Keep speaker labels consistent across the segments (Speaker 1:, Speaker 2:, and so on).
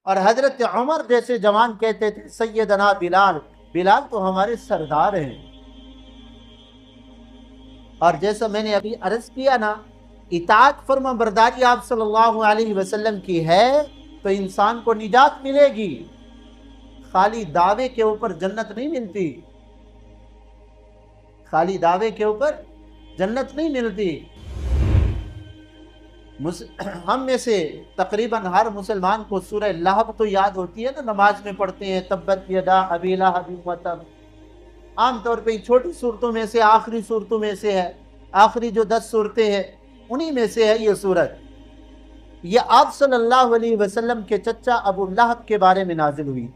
Speaker 1: اور حضرت عمر جیسے جوان کہتے تھے سیدنا بلال، بلال تو ہمارے سردار ہیں۔ اور جیسا میں نے ابھی عرض کیا نا، اطاعت فرما برداری آپ صلی اللہ علیہ وسلم کی ہے تو انسان کو نجات ملے گی، خالی دعوے کے اوپر جنت نہیں ملتی، خالی دعوے کے اوپر جنت نہیں ملتی۔ ہم میں سے تقریباً ہر مسلمان کو سورہ لہب تو یاد ہوتی ہے نا، نماز میں پڑھتے ہیں تبت یدا ابی لہب وتب، عام طور پہ چھوٹی صورتوں میں سے، آخری صورتوں میں سے ہے، آخری جو 10 صورتیں ہیں انہی میں سے ہے یہ صورت۔ یہ آپ صلی اللہ علیہ وسلم کے چچا ابو لہب کے بارے میں نازل ہوئی،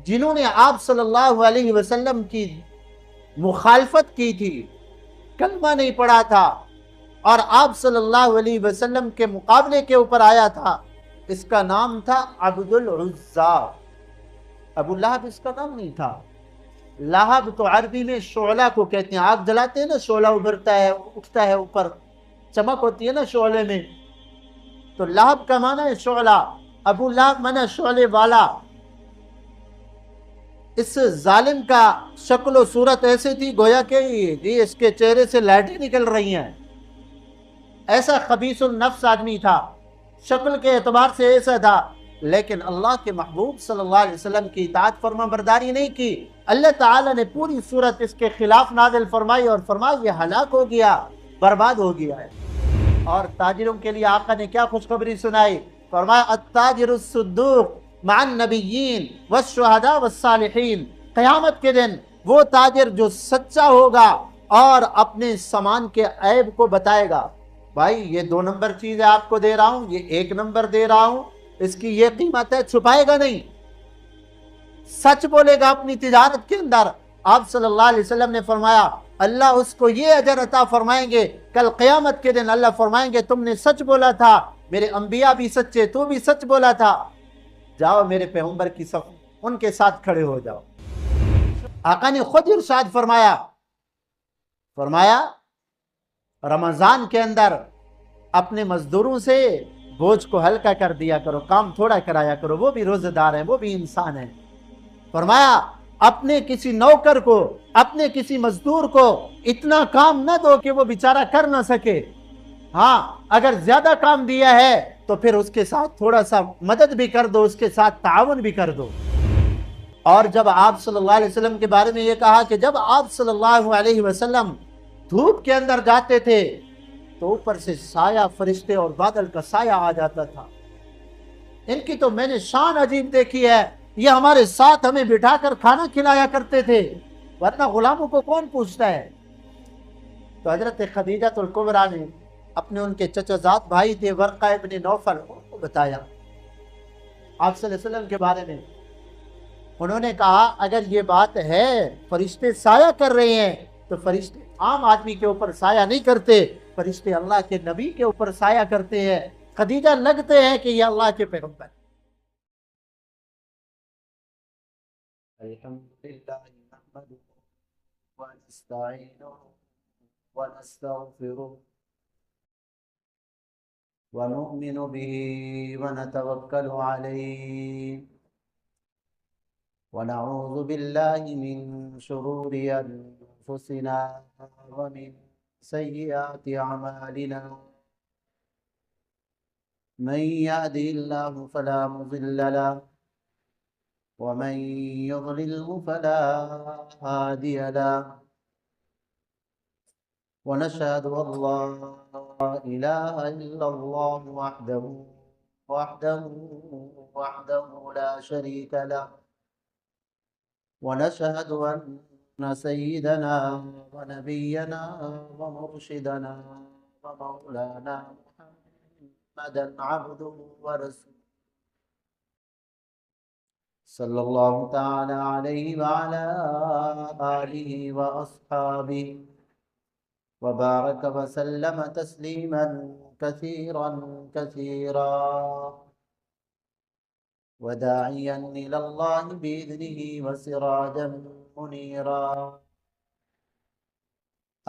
Speaker 1: جنہوں نے آپ صلی اللہ علیہ وسلم کی مخالفت کی تھی، کلمہ نہیں پڑھا تھا، اور آپ صلی اللہ علیہ وسلم کے مقابلے کے اوپر آیا تھا۔ اس کا نام تھا عبد العزا، ابو لہب اس کا نام نہیں تھا۔ لہب تو عربی میں شعلہ کو کہتے ہیں، آگ جلاتے ہیں نا، شعلہ ابھرتا ہے، اٹھتا ہے اوپر، چمک ہوتی ہے نا شعلے میں، تو لہب کا معنی ہے شعلہ، ابو لہب معنی شعلے والا۔ اس ظالم کا شکل و صورت ایسی تھی گویا کہ اس کے چہرے سے لائٹیں نکل رہی ہیں، ایسا خبیث النفس آدمی تھا، شکل کے اعتبار سے ایسا تھا، لیکن اللہ کے محبوب صلی اللہ علیہ وسلم کی اطاعت فرما برداری نہیں کی۔ اللہ تعالیٰ نے پوری صورت اس کے خلاف نازل فرمائی اور فرمائی یہ ہلاک ہو گیا، برباد ہو گیا ہے۔ اور تاجروں کے لیے آقا نے کیا خوشخبری سنائی، فرمایا التاجر الصدوق مع النبیین والشہداء والصالحین، قیامت کے دن وہ تاجر جو سچا ہوگا اور اپنے سامان کے عیب کو بتائے گا، بھائی یہ 2 نمبر چیز ہے آپ کو دے رہا ہوں، یہ 1 نمبر دے رہا ہوں، اس کی یہ قیمت ہے، چھپائے گا نہیں، سچ بولے گا اپنی تجارت کے اندر۔ آپ صلی اللہ علیہ وسلم نے فرمایا اللہ اس کو یہ اجر عطا فرمائیں گے، کل قیامت کے دن اللہ فرمائیں گے تم نے سچ بولا تھا، میرے انبیاء بھی سچے، تو بھی سچ بولا تھا، جاؤ میرے پیغمبر کی صف ان کے ساتھ کھڑے ہو جاؤ۔ آقا نے خود ارشاد فرمایا رمضان کے اندر اپنے مزدوروں سے بوجھ کو ہلکا کر دیا کرو، کام تھوڑا کرایا کرو، وہ بھی روزہ دار ہیں، وہ بھی انسان ہیں۔ فرمایا اپنے کسی نوکر کو، اپنے کسی مزدور کو اتنا کام نہ دو کہ وہ بیچارہ کر نہ سکے، ہاں اگر زیادہ کام دیا ہے تو پھر اس کے ساتھ تھوڑا سا مدد بھی کر دو، اس کے ساتھ تعاون بھی کر دو۔ اور جب آپ صلی اللہ علیہ وسلم کے بارے میں یہ کہا کہ جب آپ صلی اللہ علیہ وسلم دھوپ کے اندر جاتے تھے تو اوپر سے سایہ فرشتے اور بادل کا سایہ آ جاتا تھا۔ ان کی تو میں نے شان عجیب دیکھی ہے، یہ ہمارے ساتھ ہمیں بٹھا کر کھانا کھلایا کرتے تھے، ورنہ غلاموں کو کون پوچھتا ہے۔ تو حضرت خدیجہ الکبریٰ نے اپنے ان کے چچا زاد بھائی تھے ورقہ ابن نوفل کو بتایا آپ صلی اللہ علیہ وسلم کے بارے میں۔ انہوں نے کہا اگر یہ بات ہے فرشتے سایہ کر رہے ہیں تو فرشتے عام آدمی کے اوپر سایہ نہیں کرتے، فرشتے اللہ کے نبی کے اوپر سایہ کرتے ہیں۔ خدیجہ لگتے ہیں کہ یہ اللہ کے پیغمبر۔ الحمدللہ نحمدہ ونستعینہ ونستغفرہ ونؤمن به ونتوکل علیہ ونعوذ باللہ من شرور انفسنا ومن سیئات اعمالنا، من يهده الله فلا مضل له ومن يضلله فلا هادي له، ونشهد أن لا إله إلا الله وحده لا شريك له، ونشهد أن سيدنا ونبينا ومرشدنا ومولانا محمدا عبده ورسوله صلی اللہ تعالی علیہ وعلى آلہ وأصحابہ وبارك وسلم تسليما كثيرا كثيرا، وداعيا إلى الله بإذنه وسراجا منيرا،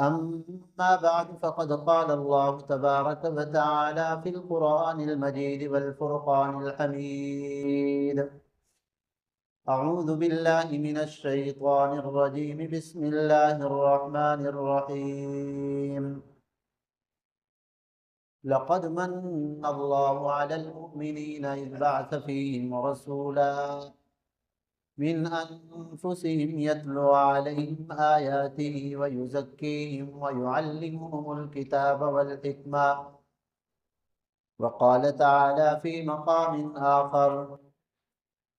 Speaker 1: أما بعد فقد قال الله تبارك وتعالى في القرآن المجيد والفرقان الحميد. أعوذ بالله من الشيطان الرجيم. بسم الله الرحمن الرحيم. لقد من الله على المؤمنين إذ بعث فيهم رسولا من أنفسهم يتلو عليهم آياته ويزكيهم ويعلمهم الكتاب والحكمة. وقال تعالى في مقام آخر: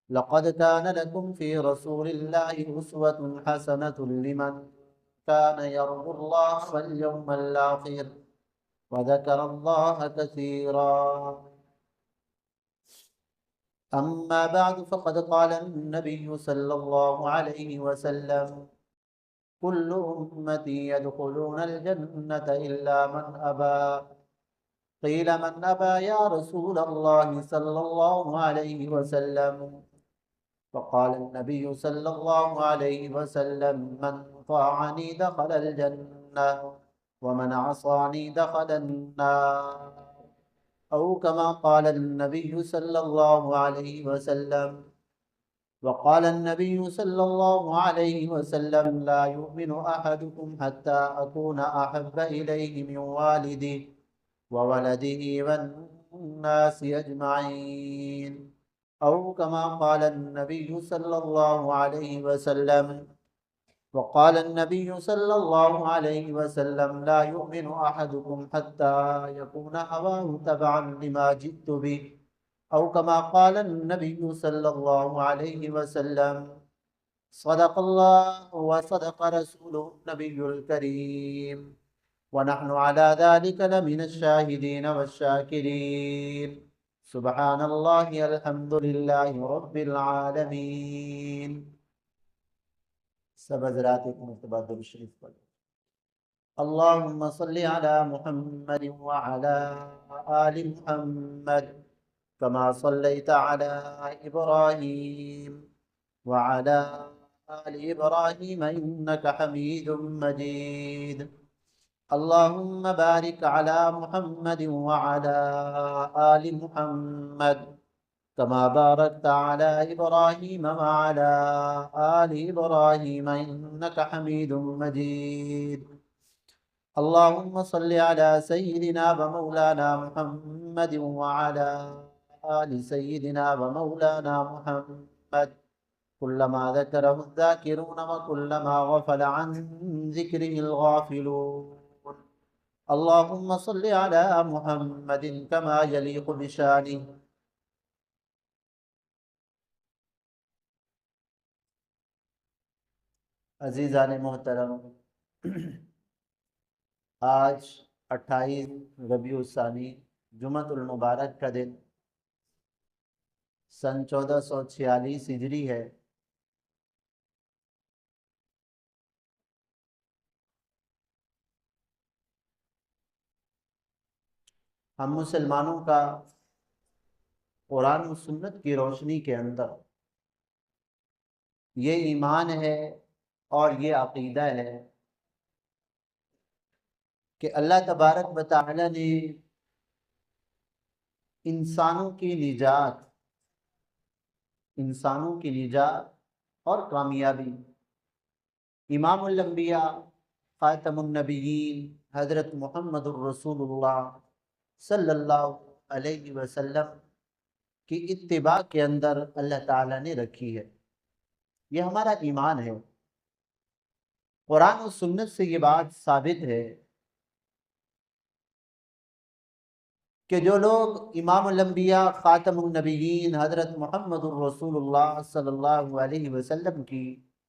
Speaker 1: لقد كان لكم في رسول الله أسوة حسنة لمن كان يرجو الله واليوم الآخر وذكر الله كثيرا. أما بعد فقد قال النبي صلى الله عليه وسلم: كل أمتي يدخلون الجنة إلا من أبى. قيل: من أبى يا رسول الله صلى الله عليه وسلم؟ فقال النبي صلى الله عليه وسلم: من طاعني دخل الجنة ومن عصاني دخل النار، أو كما قال النبي صلى الله عليه وسلم. وقال النبي صلى الله عليه وسلم: لا يؤمن أحدكم حتى أكون أحب إليه من والده وولده والناس أجمعين، أو كما قال النبي صلى الله عليه وسلم. وقال النبي صلى الله عليه وسلم: لا يؤمن أحدكم حتى يكون هواه تبعا لما جئت به، أو كما قال النبي صلى الله عليه وسلم. صدق الله وصدق رسوله النبي الكريم، ونحن على ذلك لمن الشاهدين والشاكرين. سبحان الله، الحمد لله رب العالمين. سب حضرات ایک مرتبہ درود شریف پڑھیں. اللهم صل على محمد وعلى آل محمد كما صليت على إبراهيم وعلى آل إبراهيم إنك حميد مجيد. اللهم بارك على محمد وعلى آل محمد كما باركت على إبراهيم وعلى آل إبراهيم إنك حميد مجيد. اللهم صل على سيدنا ومولانا محمد وعلى آل سيدنا ومولانا محمد كلما ذكره الذاكرون وكلما غفل عن ذكره الغافلون. اللهم صل على محمد كما يليق بشانه. عزیزان محترم، آج 28 ربیع الثانی جمعۃ المبارک کا دن سن 1446 ہجری ہے۔ ہم مسلمانوں کا قرآن و سنت کی روشنی کے اندر یہ ایمان ہے اور یہ عقیدہ ہے کہ اللہ تبارک و تعالی نے انسانوں کی نجات اور کامیابی امام الانبیاء خاتم النبیین حضرت محمد الرسول اللہ صلی اللہ علیہ وسلم کی اتباع کے اندر اللہ تعالیٰ نے رکھی ہے۔ یہ ہمارا ایمان ہے۔ قرآن و سنت سے یہ بات ثابت ہے کہ جو لوگ امام الانبیاء خاتم النبیین حضرت محمد الرسول اللہ صلی اللہ علیہ وسلم کی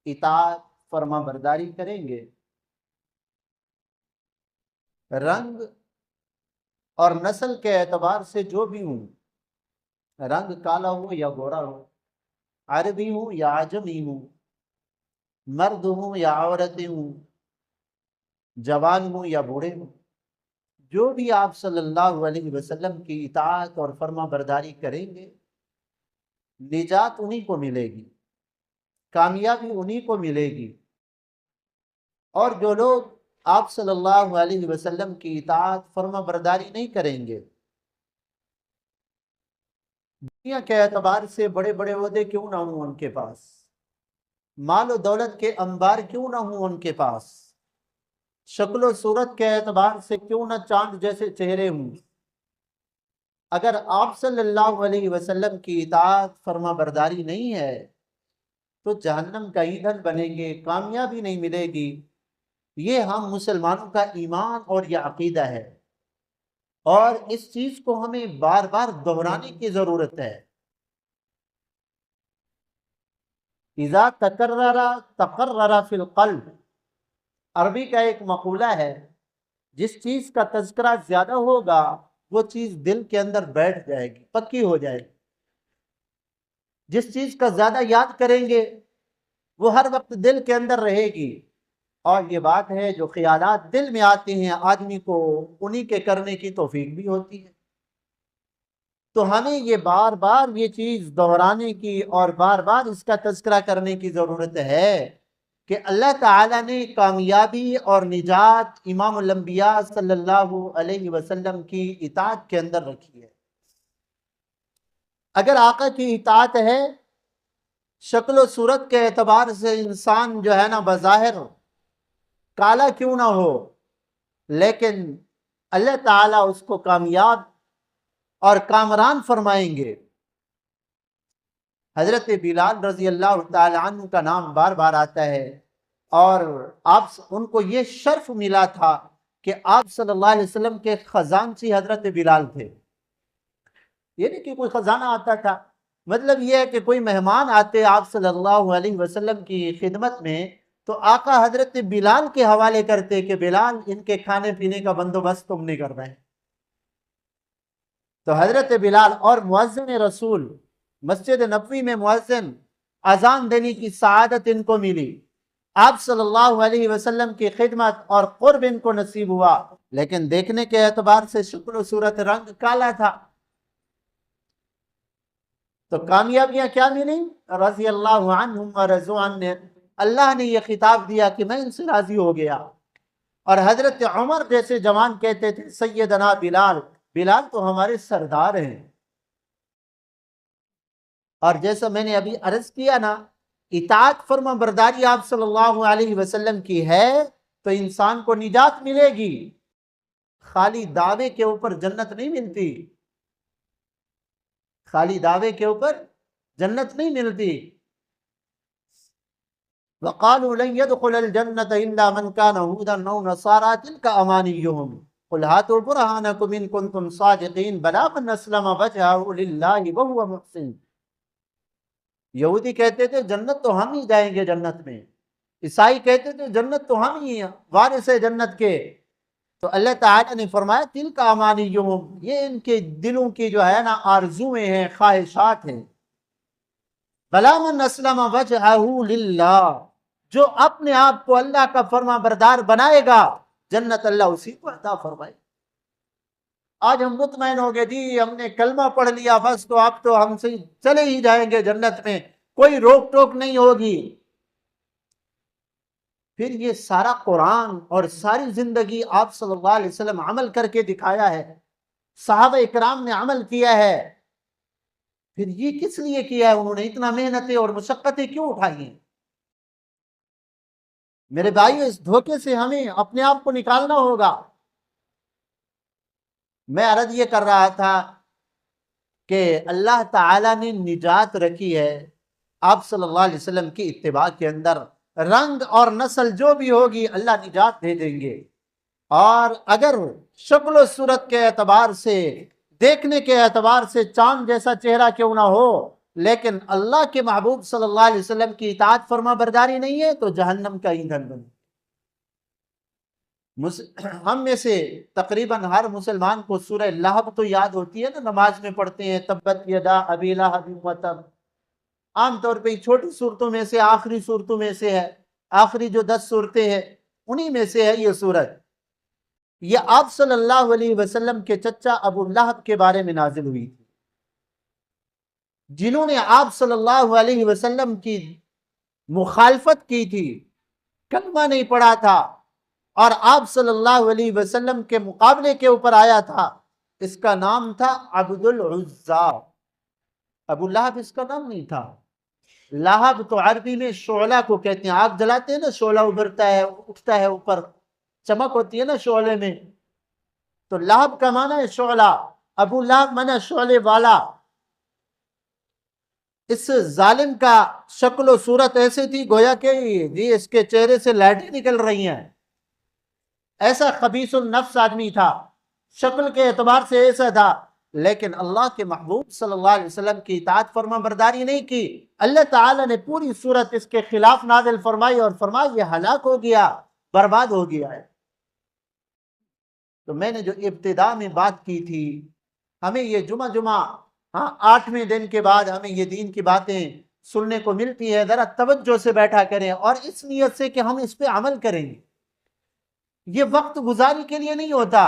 Speaker 1: اطاعت فرما برداری کریں گے، رنگ اور نسل کے اعتبار سے جو بھی ہوں، رنگ کالا ہو یا گورا ہو، عربی ہوں یا عجمی ہوں، مرد ہوں یا عورتیں ہوں، جوان ہوں یا بوڑھے ہوں، جو بھی آپ صلی اللہ علیہ وسلم کی اطاعت اور فرما برداری کریں گے، نجات انہی کو ملے گی، کامیابی انہی کو ملے گی۔ اور جو لوگ آپ صلی اللہ علیہ وسلم کی اطاعت فرما برداری نہیں کریں گے، دنیا کے اعتبار سے بڑے بڑے عہدے کیوں نہ ہوں ان کے پاس، مال و دولت کے انبار کیوں نہ ہوں ان کے پاس، شکل و صورت کے اعتبار سے کیوں نہ چاند جیسے چہرے ہوں، اگر آپ صلی اللہ علیہ وسلم کی اطاعت فرما برداری نہیں ہے تو جہنم کا ایندھن بنیں گے، کامیابی نہیں ملے گی۔ یہ ہم مسلمانوں کا ایمان اور یہ عقیدہ ہے، اور اس چیز کو ہمیں بار بار دہرانے کی ضرورت ہے۔ اذا تکرر تقرر فی القلب، عربی کا ایک مقولہ ہے، جس چیز کا تذکرہ زیادہ ہوگا وہ چیز دل کے اندر بیٹھ جائے گی، پکی ہو جائے گی۔ جس چیز کا زیادہ یاد کریں گے وہ ہر وقت دل کے اندر رہے گی، اور یہ بات ہے جو خیالات دل میں آتے ہیں آدمی کو انہی کے کرنے کی توفیق بھی ہوتی ہے۔ تو ہمیں یہ بار بار یہ چیز دہرانے کی اور بار بار اس کا تذکرہ کرنے کی ضرورت ہے کہ اللہ تعالیٰ نے کامیابی اور نجات امام الانبیاء صلی اللہ علیہ وسلم کی اطاعت کے اندر رکھی ہے۔ اگر آقا کی اطاعت ہے، شکل و صورت کے اعتبار سے انسان جو ہے نا بظاہر کالا کیوں نہ ہو، لیکن اللہ تعالیٰ اس کو کامیاب اور کامران فرمائیں گے۔ حضرت بلال رضی اللہ تعالی عنہ کا نام بار بار آتا ہے، اور ان کو یہ شرف ملا تھا کہ آپ صلی اللہ علیہ وسلم کے خزانچی حضرت بلال تھے۔ یہ نہیں کہ کوئی خزانہ آتا تھا، مطلب یہ ہے کہ کوئی مہمان آتے آپ صلی اللہ علیہ وسلم کی خدمت میں تو آقا حضرت بلال کے حوالے کرتے کہ بلال ان کے کھانے پینے کا بندوبست تم نہیں کر رہے۔ تو حضرت بلال اور مؤذن رسول، مسجد نبوی میں مؤذن اذان دینے کی سعادت ان کو ملی، آپ صلی اللہ علیہ وسلم کی خدمت اور قرب ان کو نصیب ہوا، لیکن دیکھنے کے اعتبار سے شکل و صورت رنگ کالا تھا۔ تو کامیابیاں کیا ملی؟ رضی اللہ عنہم ورضوا عنہ، اللہ نے یہ خطاب دیا کہ میں ان سے راضی ہو گیا۔ اور حضرت عمر جیسے جوان کہتے تھے سیدنا بلال، بلال تو ہمارے سردار ہیں۔ اور جیسا میں نے ابھی عرض کیا نا، اطاعت فرما برداری آپ صلی اللہ علیہ وسلم کی ہے تو انسان کو نجات ملے گی، خالی دعوے کے اوپر جنت نہیں ملتی، خالی دعوے کے اوپر جنت نہیں ملتی۔ وَقَالُوا لَن يَدْخُلَ الْجَنَّةَ إِلَّا مَنْ كَانَ هُودًا أَوْ نَصَارَىٰ تِلْكَ أَمَانِيُّهُمْ قُلْ هَاتُوا بُرْهَانَكُمْ إِن كُنتُمْ صَادِقِينَ بَلَىٰ مَنْ أَسْلَمَ وَجْهَهُ لِلَّهِ وَهُوَ مُحْسِنٌ۔ یہودی کہتے تھے جنت تو ہم ہی جائیں گے جنت میں، عیسائی کہتے تھے جنت تو ہم ہی ہیں وارث جنت کے، تو اللہ تعالیٰ نے فرمایا تِلْكَ أَمَانِيُّهُمْ، یہ ان کے دلوں کی جو ہے نا آرزویں ہیں، خواہشات ہیں۔ بَلَىٰ مَنْ أَسْلَمَ وَجْهَهُ لِلَّهِ، جو اپنے آپ کو اللہ کا فرما بردار بنائے گا جنت اللہ اسی کو عطا فرمائے۔ آج ہم مطمئن ہو گئے جی ہم نے کلمہ پڑھ لیا بس تو اب تو ہم سے چلے ہی جائیں گے جنت میں، کوئی روک ٹوک نہیں ہوگی۔ پھر یہ سارا قرآن اور ساری زندگی آپ صلی اللہ علیہ وسلم عمل کر کے دکھایا ہے، صحابہ اکرام نے عمل کیا ہے، پھر یہ کس لیے کیا ہے؟ انہوں نے اتنا محنتیں اور مشقتیں کیوں اٹھائی ہیں؟ میرے بھائیو، اس دھوکے سے ہمیں اپنے آپ کو نکالنا ہوگا۔ میں عرض یہ کر رہا تھا کہ اللہ تعالیٰ نے نجات رکھی ہے آپ صلی اللہ علیہ وسلم کی اتباع کے اندر، رنگ اور نسل جو بھی ہوگی اللہ نجات دے دیں گے، اور اگر شکل و صورت کے اعتبار سے، دیکھنے کے اعتبار سے چاند جیسا چہرہ کیوں نہ ہو، لیکن اللہ کے محبوب صلی اللہ علیہ وسلم کی اطاعت فرما برداری نہیں ہے تو جہنم کا ایندھن بنے۔ ہم میں سے تقریباً ہر مسلمان کو سورہ لہب تو یاد ہوتی ہے نا، نماز میں پڑھتے ہیں تبت یدا ابی لہب وتب، عام طور پہ چھوٹی صورتوں میں سے، آخری صورتوں میں سے ہے، آخری جو 10 صورتیں ہیں انہی میں سے ہے یہ صورت۔ یہ آپ صلی اللہ علیہ وسلم کے چچا ابو لہب کے بارے میں نازل ہوئی تھی، جنہوں نے آپ صلی اللہ علیہ وسلم کی مخالفت کی تھی، کلمہ نہیں پڑھا تھا، اور آپ صلی اللہ علیہ وسلم کے مقابلے کے اوپر آیا تھا، اس کا نام تھا عبد العزا۔ ابو لہب اس کا نام نہیں تھا۔ لہب تو عربی میں شعلہ کو کہتے ہیں، آگ جلاتے ہیں نا، شعلہ ابھرتا ہے، اٹھتا ہے اوپر، چمک ہوتی ہے نا شعلے میں، تو لہب کا معنی ہے شعلہ، ابو لہب معنی شعلے والا۔ اس ظالم کا شکل و صورت ایسی تھی گویا کہ جی اس کے چہرے سے لائٹیں نکل رہی ہیں، ایسا خبیث النفس آدمی تھا، شکل کے اعتبار سے ایسا تھا، لیکن اللہ کے محبوب صلی اللہ علیہ وسلم کی اطاعت فرما برداری نہیں کی۔ اللہ تعالیٰ نے پوری صورت اس کے خلاف نازل فرمائی اور فرمائی یہ ہلاک ہو گیا، برباد ہو گیا ہے۔ تو میں نے جو ابتدا میں بات کی تھی، ہمیں یہ جمعہ 8ویں دن کے بعد ہمیں یہ دین کی باتیں سننے کو ملتی ہے، ذرا توجہ سے بیٹھا کریں اور اس نیت سے کہ ہم اس پہ عمل کریں گے۔ یہ وقت گزاری کے لیے نہیں ہوتا،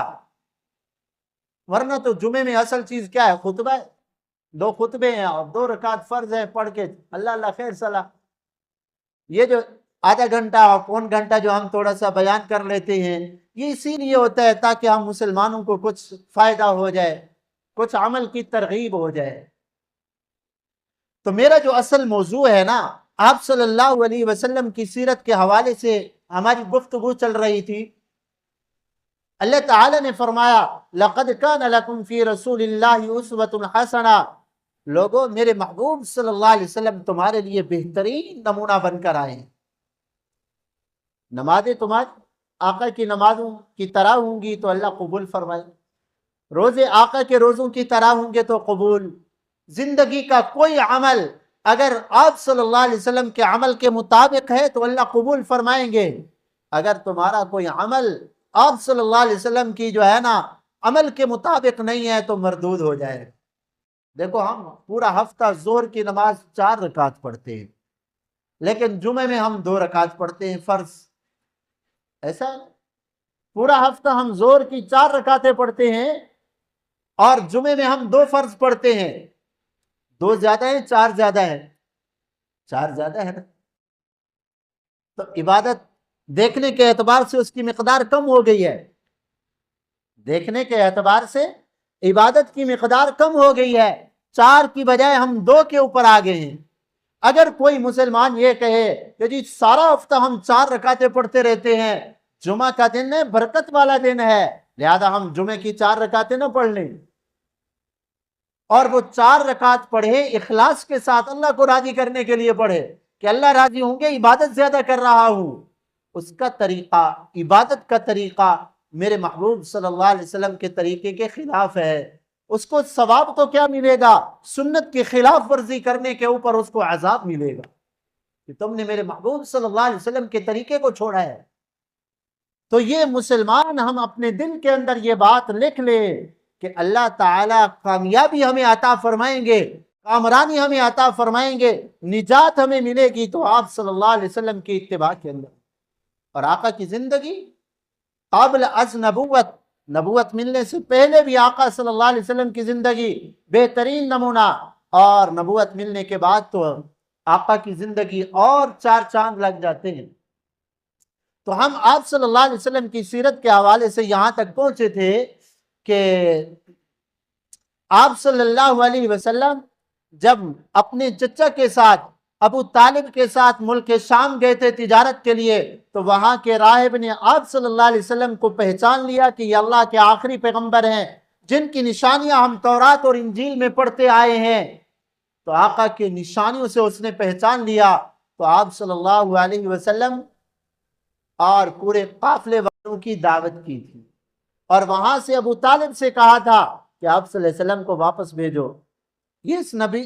Speaker 1: ورنہ تو جمعے میں اصل چیز کیا ہے؟ خطبہ ہے، 2 خطبے ہیں اور 2 رکعت فرض ہے، پڑھ کے اللہ اللہ خیر صلاح۔ یہ جو آدھا گھنٹہ اور پون گھنٹہ جو ہم تھوڑا سا بیان کر لیتے ہیں، یہ اسی لیے ہوتا ہے تاکہ ہم مسلمانوں کو کچھ فائدہ ہو جائے، کچھ عمل کی ترغیب ہو جائے۔ تو میرا جو اصل موضوع ہے نا، آپ صلی اللہ علیہ وسلم کی سیرت کے حوالے سے ہماری گفتگو چل رہی تھی۔ اللہ تعالی نے فرمایا لَقَدْ كَانَ لَكُمْ فِي رَسُولِ اللَّهِ أُسْوَةٌ حَسَنَةٌ، لوگوں میرے محبوب صلی اللہ علیہ وسلم تمہارے لیے بہترین نمونہ بن کر آئے ہیں۔ نمازیں تمہاری آقا کی نمازوں کی طرح ہوں گی تو اللہ قبول فرمائے، روزے آقا کے روزوں کی طرح ہوں گے تو قبول۔ زندگی کا کوئی عمل اگر آپ صلی اللہ علیہ وسلم کے عمل کے مطابق ہے تو اللہ قبول فرمائیں گے، اگر تمہارا کوئی عمل آپ صلی اللہ علیہ وسلم کی جو ہے نا عمل کے مطابق نہیں ہے تو مردود ہو جائے۔ دیکھو ہم پورا ہفتہ ظہر کی نماز 4 رکعت پڑھتے ہیں، لیکن جمعے میں ہم 2 رکعت پڑھتے ہیں فرض، ایسا ہے؟ پورا ہفتہ ہم ظہر کی 4 رکعتیں پڑھتے ہیں اور جمعے میں ہم 2 فرض پڑھتے ہیں۔ 2 زیادہ ہیں 4 زیادہ ہے؟ 4 زیادہ ہے نا۔ تو عبادت دیکھنے کے اعتبار سے اس کی مقدار کم ہو گئی ہے، دیکھنے کے اعتبار سے عبادت کی مقدار کم ہو گئی ہے، 4 کی بجائے ہم 2 کے اوپر آ گئے ہیں۔ اگر کوئی مسلمان یہ کہے کہ جی سارا ہفتہ ہم 4 رکعتیں پڑھتے رہتے ہیں، جمعہ کا دن ہے برکت والا دن ہے لہذا ہم جمعے کی 4 رکعتیں نہ پڑھ لیں، اور وہ 4 رکعت پڑھے اخلاص کے ساتھ اللہ کو راضی کرنے کے لیے پڑھے کہ اللہ راضی ہوں گے، عبادت زیادہ کر رہا ہوں، اس کا طریقہ، عبادت کا طریقہ میرے محبوب صلی اللہ علیہ وسلم کے طریقے کے خلاف ہے، اس کو ثواب تو کیا ملے گا؟ سنت کی خلاف ورزی کرنے کے اوپر اس کو عذاب ملے گا کہ تم نے میرے محبوب صلی اللہ علیہ وسلم کے طریقے کو چھوڑا ہے۔ تو یہ مسلمان ہم اپنے دل کے اندر یہ بات لکھ لیں کہ اللہ تعالیٰ کامیابی ہمیں عطا فرمائیں گے، کامرانی ہمیں عطا فرمائیں گے، نجات ہمیں ملے گی تو آپ صلی اللہ علیہ وسلم کی اتباع کے اندر۔ اور آقا کی زندگی قابل از نبوت، نبوت ملنے سے پہلے بھی آقا صلی اللہ علیہ وسلم کی زندگی بہترین نمونہ، اور نبوت ملنے کے بعد تو آقا کی زندگی اور 4 چاند لگ جاتے ہیں۔ تو ہم آپ صلی اللہ علیہ وسلم کی سیرت کے حوالے سے یہاں تک پہنچے تھے کہ آپ صلی اللہ علیہ وسلم جب اپنے چچا کے ساتھ ابو طالب کے ساتھ ملک شام گئے تھے تجارت کے لیے، تو وہاں کے راہب نے آپ صلی اللہ علیہ وسلم کو پہچان لیا کہ یہ اللہ کے آخری پیغمبر ہیں جن کی نشانیاں ہم تورات اور انجیل میں پڑھتے آئے ہیں۔ تو آقا کے نشانیوں سے اس نے پہچان لیا، تو آپ صلی اللہ علیہ وسلم اور پورے قافلے والوں کی دعوت کی تھی، اور وہاں سے ابو طالب سے کہا تھا کہ آپ صلی اللہ علیہ وسلم کو واپس بھیجو، یہ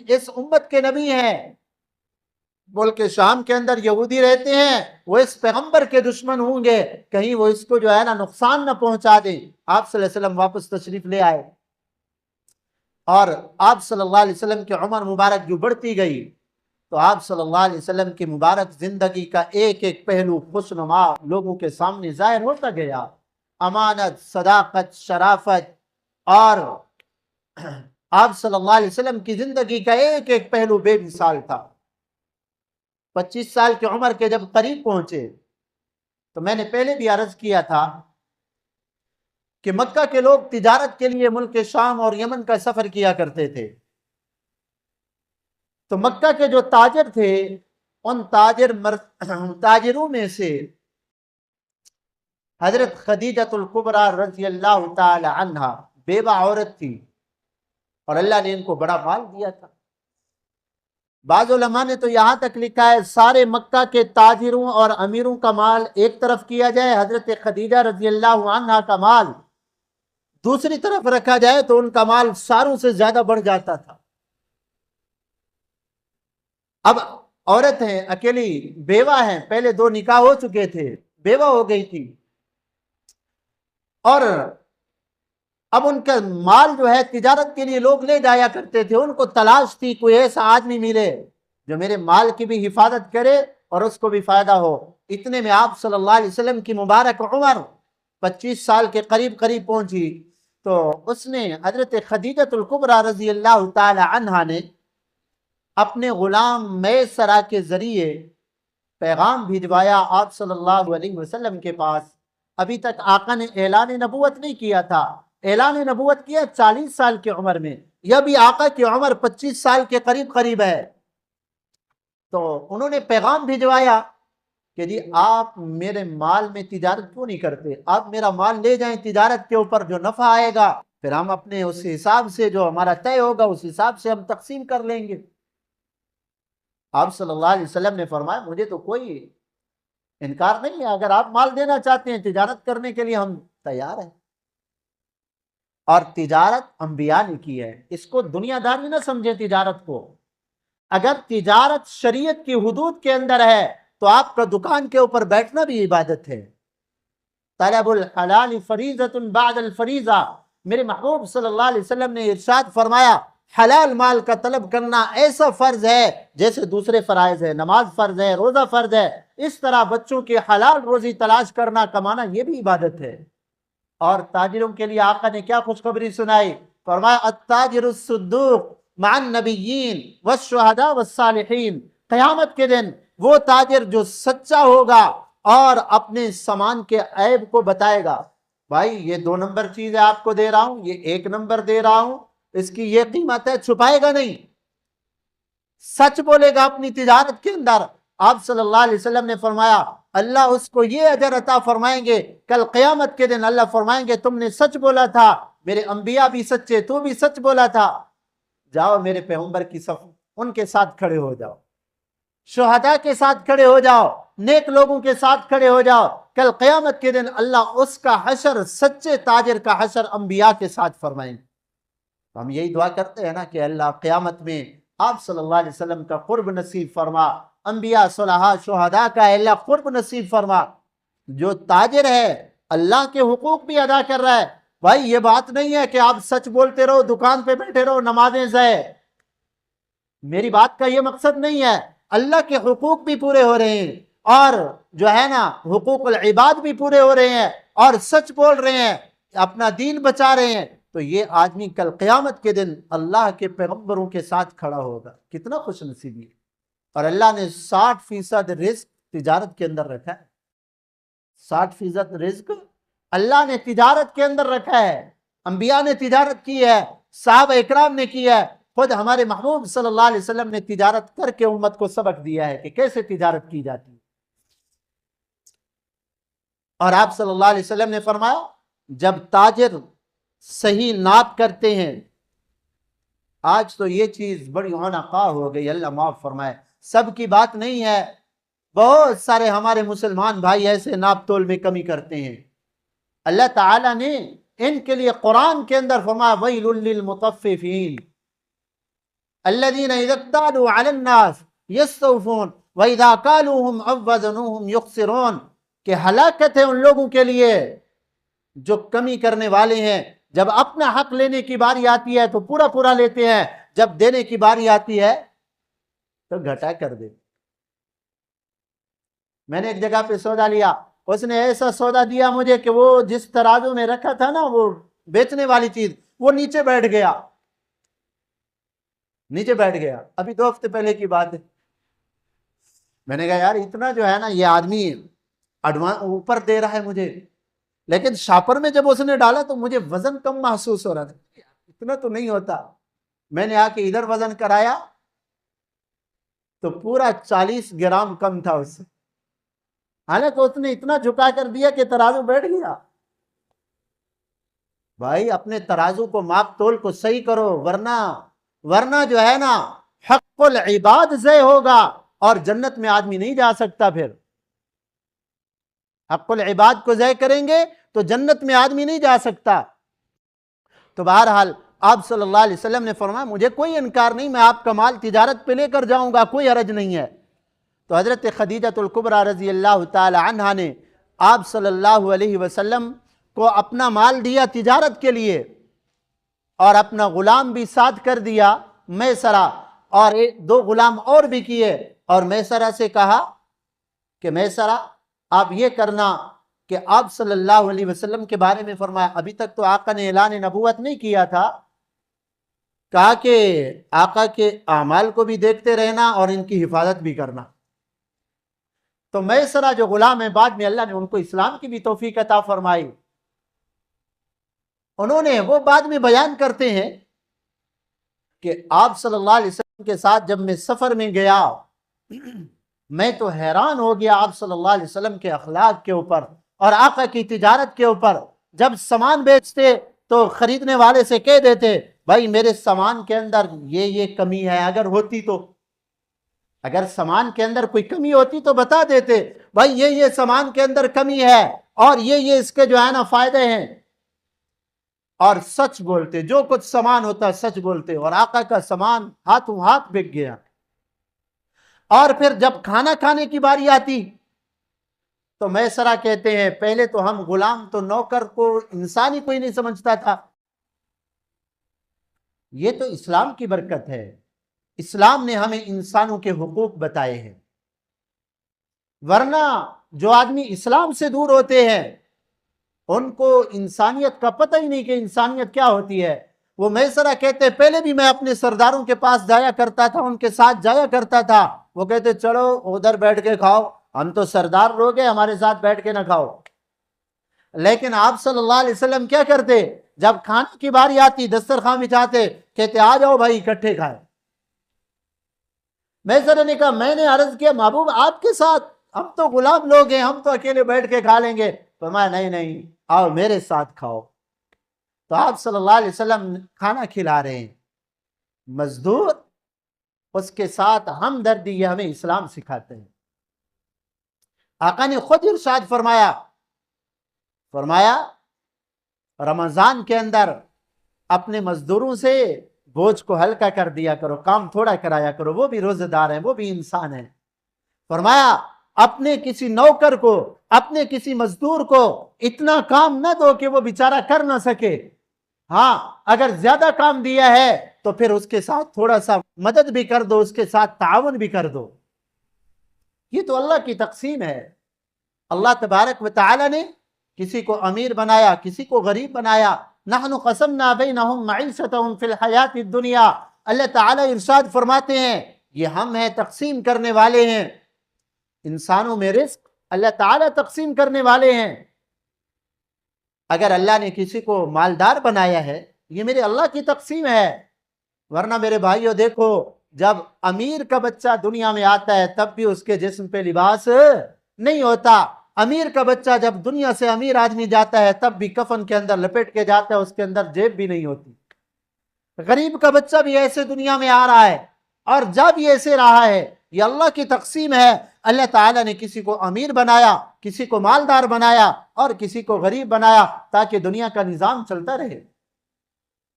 Speaker 1: اس امت کے نبی ہیں، ملک شام کے اندر یہودی رہتے ہیں، وہ اس پیغمبر کے دشمن ہوں گے، کہیں وہ اس کو جو ہے نا نقصان نہ پہنچا دیں۔ آپ صلی اللہ علیہ وسلم واپس تشریف لے آئے، اور آپ صلی اللہ علیہ وسلم کی عمر مبارک جو بڑھتی گئی تو آپ صلی اللہ علیہ وسلم کی مبارک زندگی کا ایک ایک پہلو خوشنما لوگوں کے سامنے ظاہر ہوتا گیا، امانت، صداقت، شرافت، اور آپ صلی اللہ علیہ وسلم کی زندگی کا ایک ایک پہلو بے مثال تھا۔ 25 سال کی عمر کے جب قریب پہنچے تو تو میں نے پہلے بھی عرض کیا تھا کہ مکہ کے لوگ تجارت کے لیے ملک شام اور یمن کا سفر کیا کرتے تھے، تو مکہ کے جو تاجر تھے ان تاجروں میں سے حضرت خدیجۃ الکبریٰ رضی اللہ تعالی عنہا بیوہ عورت تھی، اور اللہ نے ان کو بڑا مال دیا تھا۔ بعض علماء نے تو یہاں تک لکھا ہے سارے مکہ کے تاجروں اور امیروں کا مال ایک طرف کیا جائے، حضرت خدیجہ رضی اللہ عنہا کا مال دوسری طرف رکھا جائے تو ان کا مال ساروں سے زیادہ بڑھ جاتا تھا۔ اب عورت ہیں، اکیلی بیوہ ہیں، پہلے 2 نکاح ہو چکے تھے، بیوہ ہو گئی تھی، اور اب ان کا مال جو ہے تجارت کے لیے لوگ لے جایا کرتے تھے، ان کو تلاش تھی کوئی ایسا آدمی ملے جو میرے مال کی بھی حفاظت کرے اور اس کو بھی فائدہ ہو۔ اتنے میں آپ صلی اللہ علیہ وسلم کی مبارک عمر 25 سال کے قریب پہنچی، تو اس نے حضرت خدیجۃ الکبریٰ رضی اللہ تعالی عنہا نے اپنے غلام میسرہ کے ذریعے پیغام بھجوایا آپ صلی اللہ علیہ وسلم کے پاس۔ ابھی تک آقا نے اعلان نبوت نہیں کیا تھا، اعلان نبوت کیا 40 سال کی عمر میں، یا بھی آقا کی عمر 25 سال کے قریب ہے۔ تو انہوں نے پیغام بھجوایا کہ جی آپ میرے مال میں تجارت کیوں نہیں کرتے، آپ میرا مال لے جائیں، تجارت کے اوپر جو نفع آئے گا پھر ہم اپنے اس حساب سے جو ہمارا طے ہوگا اس حساب سے ہم تقسیم کر لیں گے۔ آپ صلی اللہ علیہ وسلم نے فرمایا مجھے تو کوئی انکار نہیں ہے، اگر آپ مال دینا چاہتے ہیں تجارت کرنے کے لیے ہم تیار ہیں۔ اور تجارت انبیاء نے کی ہے، اس کو دنیا داری نہ سمجھیں تجارت کو۔ اگر تجارت شریعت کی حدود کے اندر ہے تو آپ کا دکان کے اوپر بیٹھنا بھی عبادت ہے۔ طلب الحلال فریضۃ بعد الفریضہ، میرے محبوب صلی اللہ علیہ وسلم نے ارشاد فرمایا حلال مال کا طلب کرنا ایسا فرض ہے جیسے دوسرے فرائض ہے، نماز فرض ہے، روزہ فرض ہے، اس طرح بچوں کی حلال روزی تلاش کرنا کمانا یہ بھی عبادت ہے۔ اور تاجروں کے لیے آقا نے کیا خوشخبری سنائی، فرمایا التاجر الصدوق مع النبیین والشہداء والصالحین، قیامت کے دن وہ تاجر جو سچا ہوگا اور اپنے سامان کے عیب کو بتائے گا، بھائی یہ 2 نمبر چیز ہے آپ کو دے رہا ہوں، یہ 1 نمبر دے رہا ہوں، اس کی یہ قیمت ہے، چھپائے گا نہیں، سچ بولے گا اپنی تجارت کے اندر۔ آپ صلی اللہ علیہ وسلم نے فرمایا اللہ اس کو یہ اجر عطا فرمائیں گے، کل قیامت کے دن اللہ فرمائیں گے تم نے سچ بولا تھا، میرے انبیاء بھی سچے، تو بھی سچ بولا تھا، جاؤ میرے پیغمبر کی صف ان کے ساتھ کھڑے ہو جاؤ، شہداء کے ساتھ کھڑے ہو جاؤ، نیک لوگوں کے ساتھ کھڑے ہو جاؤ، کل قیامت کے دن اللہ اس کا حشر، سچے تاجر کا حشر انبیاء کے ساتھ فرمائیں گے۔ تو ہم یہی دعا کرتے ہیں نا کہ اللہ قیامت میں آپ صلی اللہ علیہ وسلم کا قرب نصیب فرما، انبیاء صلحاء شہداء کا اللہ قرب نصیب فرما۔ جو تاجر ہے اللہ کے حقوق بھی ادا کر رہا ہے، بھائی یہ بات نہیں ہے کہ آپ سچ بولتے رہو، دکان پہ بیٹھے رہو، نمازیں ضائع، میری بات کا یہ مقصد نہیں ہے، اللہ کے حقوق بھی پورے ہو رہے ہیں، اور جو ہے نا حقوق العباد بھی پورے ہو رہے ہیں، اور سچ بول رہے ہیں، اپنا دین بچا رہے ہیں، تو یہ آدمی کل قیامت کے دن اللہ کے پیغمبروں کے ساتھ کھڑا ہوگا۔ کتنا خوش نصیبی ہے۔ اور اللہ نے 60% رزق تجارت کے اندر رکھا ہے، 60% رزق اللہ نے تجارت کے اندر رکھا ہے۔ انبیاء نے تجارت کی ہے، صحابہ اکرام نے کی ہے، خود ہمارے محبوب صلی اللہ علیہ وسلم نے تجارت کر کے امت کو سبق دیا ہے کہ کیسے تجارت کی جاتی ہے۔ اور آپ صلی اللہ علیہ وسلم نے فرمایا جب تاجر صحیح ناپ کرتے ہیں، آج تو یہ چیز بڑی ہونا خواہ ہو گئی، اللہ معاف فرمائے، سب کی بات نہیں ہے، بہت سارے ہمارے مسلمان بھائی ایسے ناپ تول میں کمی کرتے ہیں۔ اللہ تعالیٰ نے ان کے لیے قرآن کے اندر فرمایا ویل للمطففین الذین اذا اکتالوا علی الناس یستوفون واذا کالوہم او وزنوہم یخسرون، کہ ہلاکت ہے ان لوگوں کے لیے جو کمی کرنے والے ہیں، جب اپنا حق لینے کی باری آتی ہے تو پورا پورا لیتے ہیں، جب دینے کی باری آتی ہے تو گھٹا کر دیتے۔ میں نے ایک جگہ پہ سودا لیا، اس نے ایسا سودا دیا مجھے کہ وہ جس ترازو میں رکھا تھا نا وہ بیچنے والی چیز، وہ نیچے بیٹھ گیا، نیچے بیٹھ گیا، ابھی 2 ہفتے پہلے کی بات ہے۔ میں نے کہا یار اتنا جو ہے نا یہ آدمی اوپر دے رہا ہے مجھے، لیکن شاپر میں جب اس نے ڈالا تو مجھے وزن کم محسوس ہو رہا تھا، اتنا تو نہیں ہوتا۔ میں نے آ کے ادھر وزن کرایا تو پورا 40 گرام کم تھا اس سے، حالانکہ اس نے اتنا جھکا کر دیا کہ ترازو بیٹھ گیا۔ بھائی اپنے ترازو کو، ماپ تول کو صحیح کرو، ورنہ جو ہے نا حق العباد ضائع ہوگا اور جنت میں آدمی نہیں جا سکتا۔ پھر حق العباد کو ضائع کریں گے تو جنت میں آدمی نہیں جا سکتا۔ تو بہرحال آپ صلی اللہ علیہ وسلم نے فرمایا مجھے کوئی انکار نہیں، میں آپ کا مال تجارت پہ لے کر جاؤں گا، کوئی حرج نہیں ہے۔ تو حضرت خدیجہ الکبریٰ رضی اللہ تعالی عنہا نے آپ صلی اللہ علیہ وسلم کو اپنا مال دیا تجارت کے لیے، اور اپنا غلام بھی ساتھ کر دیا میسرہ، اور 2 غلام اور بھی کیے، اور میسرہ سے کہا کہ میسرہ آپ یہ کرنا کہ آپ صلی اللہ علیہ وسلم کے بارے میں فرمایا، ابھی تک تو آقا نے اعلان نبوت نہیں کیا تھا، کہا کہ آقا کے اعمال کو بھی دیکھتے رہنا اور ان کی حفاظت بھی کرنا۔ تو میسرہ جو غلام ہے، بعد میں اللہ نے ان کو اسلام کی بھی توفیق عطا فرمائی۔ انہوں نے، وہ بعد میں بیان کرتے ہیں کہ آپ صلی اللہ علیہ وسلم کے ساتھ جب میں سفر میں گیا، میں تو حیران ہو گیا آپ صلی اللہ علیہ وسلم کے اخلاق کے اوپر اور آقا کی تجارت کے اوپر۔ جب سامان بیچتے تو خریدنے والے سے کہہ دیتے بھائی میرے سامان کے اندر یہ کمی ہے، اگر سامان کے اندر کوئی کمی ہوتی تو بتا دیتے بھائی یہ سامان کے اندر کمی ہے اور یہ اس کے جو ہے نا فائدے ہیں، اور سچ بولتے، جو کچھ سامان ہوتا سچ بولتے، اور آقا کا سامان ہاتھوں ہاتھ بک گیا۔ اور پھر جب کھانا کھانے کی باری آتی تو میسرہ کہتے ہیں پہلے تو ہم غلام تو نوکر کو انسان ہی کوئی نہیں سمجھتا تھا۔ یہ تو اسلام کی برکت ہے، اسلام نے ہمیں انسانوں کے حقوق بتائے ہیں، ورنہ جو آدمی اسلام سے دور ہوتے ہیں ان کو انسانیت کا پتہ ہی نہیں کہ انسانیت کیا ہوتی ہے۔ وہ میسرہ کہتے پہلے بھی میں اپنے سرداروں کے پاس جایا کرتا تھا، ان کے ساتھ جایا کرتا تھا، وہ کہتے چلو ادھر بیٹھ کے کھاؤ، ہم تو سردار لوگ ہیں، ہمارے ساتھ بیٹھ کے نہ کھاؤ۔ لیکن آپ صلی اللہ علیہ وسلم کیا کرتے، جب کھانے کی باری آتی دسترخوان بچھاتے، کہتے آ جاؤ بھائی اکٹھے کھائے۔ میسرہ نے کہا، میں نے عرض کیا محبوب آپ کے ساتھ، ہم تو غلام لوگ ہیں، ہم تو اکیلے بیٹھ کے کھا لیں گے۔ فرمایا نہیں آؤ میرے ساتھ کھاؤ۔ تو آپ صلی اللہ علیہ وسلم کھانا کھلا رہے ہیں، مزدور اس کے ساتھ ہمدردی، یہ ہمیں اسلام سکھاتے ہیں۔ آقا نے خود ارشاد فرمایا رمضان کے اندر اپنے مزدوروں سے بوجھ کو ہلکا کر دیا کرو، کام تھوڑا کرایا کرو، وہ بھی روزہ دار ہیں، وہ بھی انسان ہیں۔ فرمایا اپنے کسی نوکر کو، اپنے کسی مزدور کو اتنا کام نہ دو کہ وہ بیچارہ کر نہ سکے، ہاں اگر زیادہ کام دیا ہے تو پھر اس کے ساتھ تھوڑا سا مدد بھی کر دو، اس کے ساتھ تعاون بھی کر دو۔ یہ تو اللہ کی تقسیم ہے۔ اللہ تبارک و تعالی نے کسی کو امیر بنایا، کسی کو غریب بنایا۔ نحن قسمنا بینہم معیشتہم فی الحیات الدنیا، اللہ تعالی ارشاد فرماتے ہیں یہ ہم ہیں، تقسیم کرنے والے ہیں۔ انسانوں میں رزق اللہ تعالی تقسیم کرنے والے ہیں۔ اگر اللہ نے کسی کو مالدار بنایا ہے، یہ میرے اللہ کی تقسیم ہے۔ ورنہ میرے بھائیو دیکھو، جب امیر کا بچہ دنیا میں آتا ہے تب بھی اس کے جسم پہ لباس نہیں ہوتا۔ امیر کا بچہ جب دنیا سے امیر آدمی جاتا ہے تب بھی کفن کے اندر لپٹ کے جاتا ہے، اس کے اندر جیب بھی نہیں ہوتی۔ غریب کا بچہ بھی ایسے دنیا میں آ رہا ہے اور جا بھی ایسے رہا ہے، یہ اللہ کی تقسیم ہے۔ اللہ تعالیٰ نے کسی کو امیر بنایا، کسی کو مالدار بنایا اور کسی کو غریب بنایا تاکہ دنیا کا نظام چلتا رہے،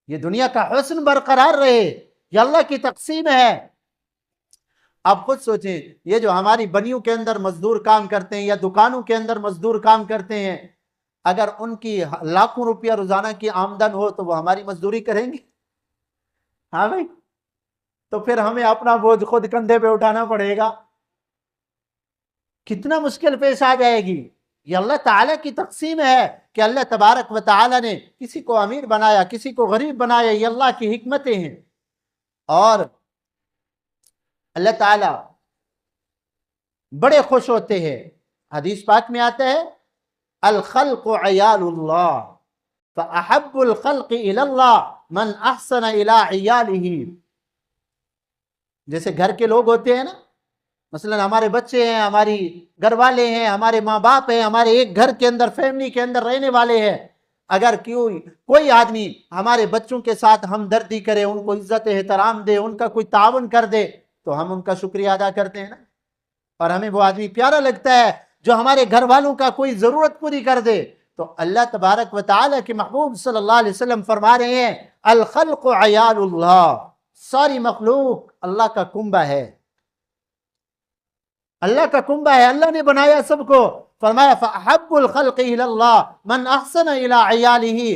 Speaker 1: یہ دنیا کا حسن برقرار رہے، یہ اللہ کی تقسیم ہے۔ آپ خود سوچیں، یہ جو ہماری بنیوں کے اندر مزدور کام کرتے ہیں یا دکانوں کے اندر مزدور کام کرتے ہیں، اگر ان کی لاکھوں روپیہ روزانہ کی آمدن ہو تو وہ ہماری مزدوری کریں گے؟ ہاں بھائی، تو پھر ہمیں اپنا بوجھ خود کندھے پہ اٹھانا پڑے گا، کتنا مشکل پیش آ جائے گی۔ یہ اللہ تعالیٰ کی تقسیم ہے کہ اللہ تبارک و تعالیٰ نے کسی کو امیر بنایا، کسی کو غریب بنایا، یہ اللہ کی حکمتیں ہیں۔ اور اللہ تعالیٰ بڑے خوش ہوتے ہیں حدیث پاک میں آتا ہے الخلق عیال اللہ فاحب الخلق الی اللہ من احسن الی عیالہ. جیسے گھر کے لوگ ہوتے ہیں نا، مثلا ہمارے بچے ہیں، ہماری گھر والے ہیں، ہمارے ماں باپ ہیں، ہمارے ایک گھر کے اندر فیملی کے اندر رہنے والے ہیں، اگر کوئی آدمی ہمارے بچوں کے ساتھ ہمدردی کرے، ان کو عزت احترام دے، ان کا کوئی تعاون کر دے، تو ہم ان کا شکریہ ادا کرتے ہیں نا، اور ہمیں وہ آدمی پیارا لگتا ہے جو ہمارے گھر والوں کا کوئی ضرورت پوری کر دے. تو اللہ تبارک و تعالیٰ کے محبوب صلی اللہ علیہ وسلم فرما رہے ہیں الخلق عیال اللہ، ساری مخلوق اللہ کا کنبہ ہے، اللہ کا کنبہ ہے، اللہ نے بنایا سب کو. فرمایا فاحب الخلق الی اللہ من احسن الی عیالہ،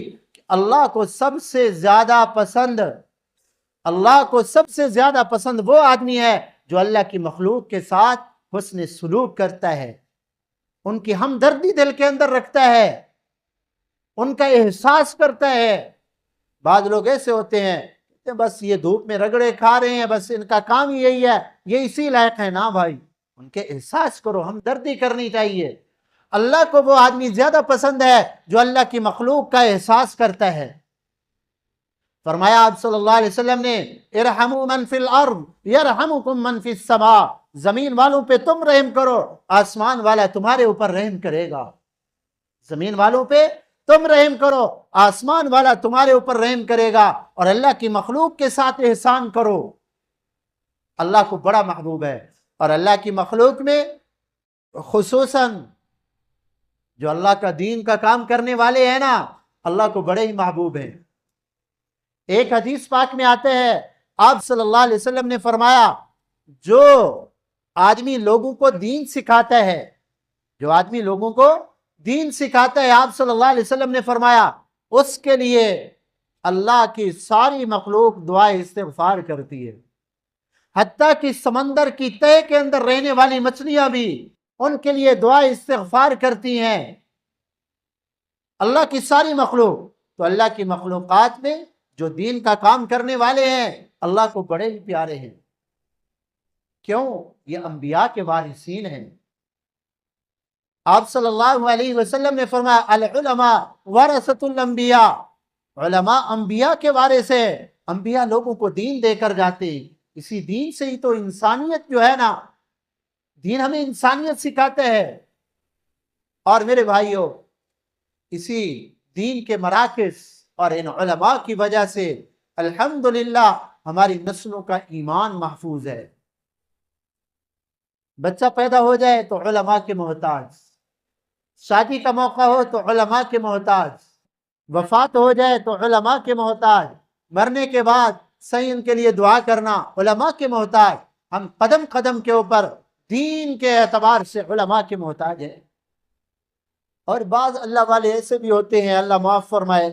Speaker 1: اللہ کو سب سے زیادہ پسند، اللہ کو سب سے زیادہ پسند وہ آدمی ہے جو اللہ کی مخلوق کے ساتھ حسن سلوک کرتا ہے، ان کی ہمدردی دل کے اندر رکھتا ہے، ان کا احساس کرتا ہے. بعض لوگ ایسے ہوتے ہیں کہ بس یہ دھوپ میں رگڑے کھا رہے ہیں، بس ان کا کام یہی ہے، یہ اسی لائق ہے. نا بھائی، ان کے احساس کرو، ہمدردی کرنی چاہیے. اللہ کو وہ آدمی زیادہ پسند ہے جو اللہ کی مخلوق کا احساس کرتا ہے. فرمایا آپ صلی اللہ علیہ وسلم نے ارحموا من فی الارض یرحمکم من فی السماء، زمین والوں پہ تم رحم کرو، آسمان والا تمہارے اوپر رحم کرے گا. زمین والوں پہ تم رحم کرو، آسمان والا تمہارے اوپر رحم کرے گا. اور اللہ کی مخلوق کے ساتھ احسان کرو. اللہ کو بڑا محبوب ہے، اور اللہ کی مخلوق میں خصوصاً جو اللہ کا دین کا کام کرنے والے ہیں نا، اللہ کو بڑے ہی محبوب ہیں. ایک حدیث پاک میں آتے ہیں آپ صلی اللہ علیہ وسلم نے فرمایا جو آدمی لوگوں کو دین سکھاتا ہے، جو آدمی لوگوں کو دین سکھاتا ہے، آپ صلی اللہ علیہ وسلم نے فرمایا اس کے لیے اللہ کی ساری مخلوق دعا استغفار کرتی ہے، حتیٰ کہ سمندر کی تہہ کے اندر رہنے والی مچھلیاں بھی ان کے لیے دعا استغفار کرتی ہیں. اللہ کی ساری مخلوق. تو اللہ کی مخلوقات میں جو دین کا کام کرنے والے ہیں اللہ کو بڑے ہی پیارے ہیں. کیوں؟ یہ انبیاء کے وارثین ہیں. آپ صلی اللہ علیہ وسلم نے فرمایا العلماء ورثۃ الانبیاء، علماء انبیاء کے وارث ہیں. انبیاء لوگوں کو دین دے کر جاتے ہیں. اسی دین سے ہی تو انسانیت جو ہے نا، دین ہمیں انسانیت سکھاتا ہے. اور میرے بھائیوں، اسی دین کے مراکز اور ان علماء کی وجہ سے الحمدللہ ہماری نسلوں کا ایمان محفوظ ہے. بچہ پیدا ہو جائے تو علماء کے محتاج، شادی کا موقع ہو تو علماء کے محتاج، وفات ہو جائے تو علماء کے محتاج، مرنے کے بعد صحیح ان کے لیے دعا کرنا علماء کے محتاج. ہم قدم قدم کے اوپر دین کے اعتبار سے علماء کے محتاج ہیں. اور بعض اللہ والے ایسے بھی ہوتے ہیں، اللہ معاف فرمائے،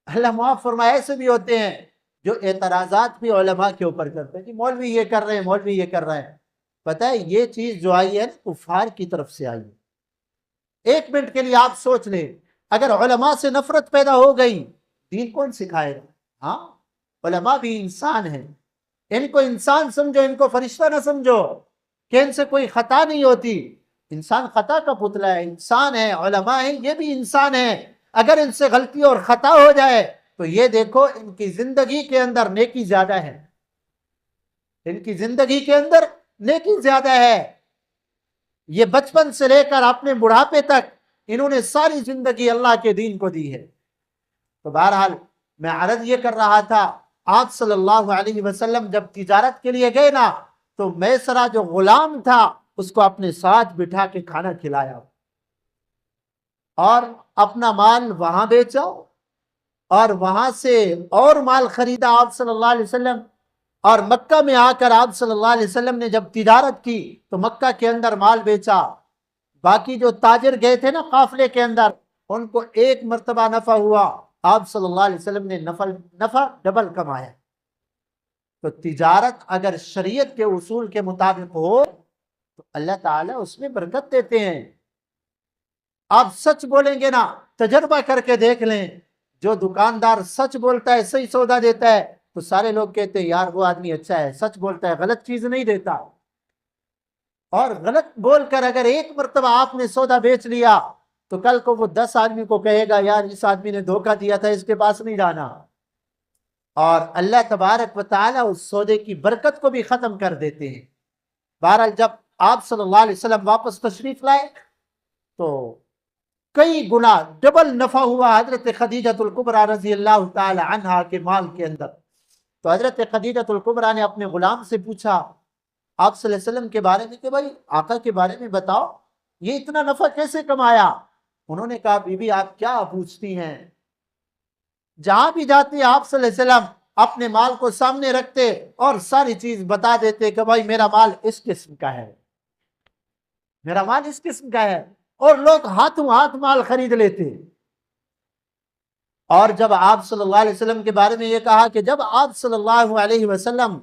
Speaker 1: اللہ معاف فرمائے، ایسے بھی ہوتے ہیں جو اعتراضات بھی علماء کے اوپر کرتے ہیں کہ مولوی یہ کر رہے ہیں، مولوی یہ کر رہے ہیں. پتہ ہے یہ چیز جو آئی ہے کفار کی طرف سے آئی ہے. ایک منٹ کے لیے آپ سوچ لیں، اگر علماء سے نفرت پیدا ہو گئی دین کون سکھائے گا؟ ہاں، علماء بھی انسان ہیں، ان کو انسان سمجھو، ان کو فرشتہ نہ سمجھو کہ ان سے کوئی خطا نہیں ہوتی. انسان خطا کا پتلا ہے، انسان ہے، علماء ہیں یہ بھی انسان ہیں. اگر ان سے غلطی اور خطا ہو جائے تو یہ دیکھو ان کی زندگی کے اندر نیکی زیادہ ہے، ان کی زندگی کے اندر نیکی زیادہ ہے. یہ بچپن سے لے کر اپنے بڑھاپے تک انہوں نے ساری زندگی اللہ کے دین کو دی ہے. تو بہرحال میں عرض یہ کر رہا تھا، آپ صلی اللہ علیہ وسلم جب تجارت کے لیے گئے نا تو میسرہ جو غلام تھا اس کو اپنے ساتھ بٹھا کے کھانا کھلایا اور اپنا مال وہاں بیچا اور وہاں سے اور مال خریدا آپ صلی اللہ علیہ وسلم. اور مکہ میں آ کر آپ صلی اللہ علیہ وسلم نے جب تجارت کی تو مکہ کے اندر مال بیچا. باقی جو تاجر گئے تھے نا قافلے کے اندر ان کو ایک مرتبہ نفع ہوا، آپ صلی اللہ علیہ وسلم نے نفع ڈبل کمایا. تو تجارت اگر شریعت کے اصول کے مطابق ہو تو اللہ تعالیٰ اس میں برکت دیتے ہیں. آپ سچ بولیں گے نا، تجربہ کر کے دیکھ لیں، جو دکاندار سچ بولتا ہے، صحیح سودا دیتا ہے تو سارے لوگ کہتے ہیں یار وہ آدمی اچھا ہے، سچ بولتا ہے، غلط چیز نہیں دیتا. اور غلط بول کر اگر ایک مرتبہ آپ نے سودا بیچ لیا تو کل کو وہ 10 آدمی کو کہے گا یار اس آدمی نے دھوکہ دیا تھا، اس کے پاس نہیں جانا، اور اللہ تبارک و تعالیٰ اس سودے کی برکت کو بھی ختم کر دیتے ہیں۔ بہرحال جب آپ صلی اللہ علیہ وسلم واپس تشریف لائے تو کئی گنا ڈبل نفع ہوا حضرت خدیجہ الکبریٰ رضی اللہ تعالی عنہا کے مال کے اندر۔ تو حضرت خدیجہ الکبریٰ نے اپنے غلام سے پوچھا آپ صلی اللہ علیہ وسلم کے بارے میں کہ بھائی آقا کے بارے میں بتاؤ، یہ اتنا نفع کیسے کمایا؟ انہوں نے کہا بی بی آپ کیا پوچھتی ہیں، جہاں بھی جاتے آپ صلی اللہ علیہ وسلم اپنے مال کو سامنے رکھتے اور ساری چیز بتا دیتے کہ بھائی میرا مال اس قسم کا ہے، میرا مال اس قسم کا ہے، اور لوگ ہاتھوں ہاتھ مال خرید لیتے۔ اور جب آپ صلی اللہ علیہ وسلم کے بارے میں یہ کہا کہ جب آپ صلی اللہ علیہ وسلم